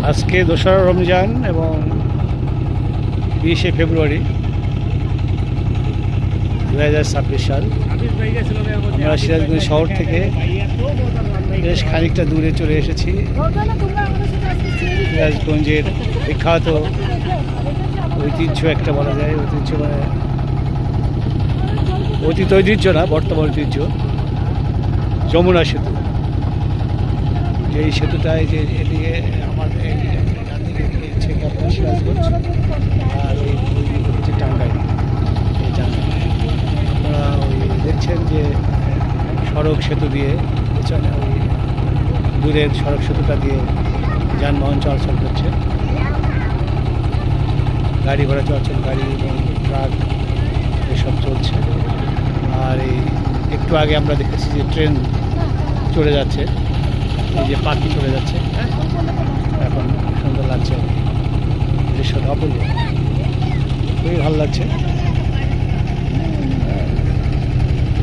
আজকে 2রা রমজান এবং 20শে ফেব্রুয়ারি 2026 সাল। আমরা সিরাজগঞ্জ শহর থেকে বেশ খানিকটা দূরে চলে এসেছি। সিরাজগঞ্জের বিখ্যাত ঐতিহ্য একটা বলা যায়, ঐতিহ্য মানে অতীত ঐতিহ্য না, বর্তমান ঐতিহ্য যমুনা সেতু। এই সেতুটায় যে এদিকে আমাদের হচ্ছে আপনার সিরাজগঞ্জ আর ওই হচ্ছে টাঙ্গাইল। এই টাঙ্গাইল আপনারা ওই দেখছেন যে সড়ক সেতু দিয়ে পেছনে ওই দূরের সড়ক সেতুটা দিয়ে যানবাহন চলাচল করছে, গাড়ি ঘোড়া চলাচল, গাড়ি এবং ট্রাক এসব চলছে। আর এই একটু আগে আমরা দেখেছি যে ট্রেন চলে যাচ্ছে, এই যে পাখি চলে যাচ্ছে, এখন সুন্দর লাগছে, দৃশ্যটা অপূর্ব, খুবই ভালো লাগছে।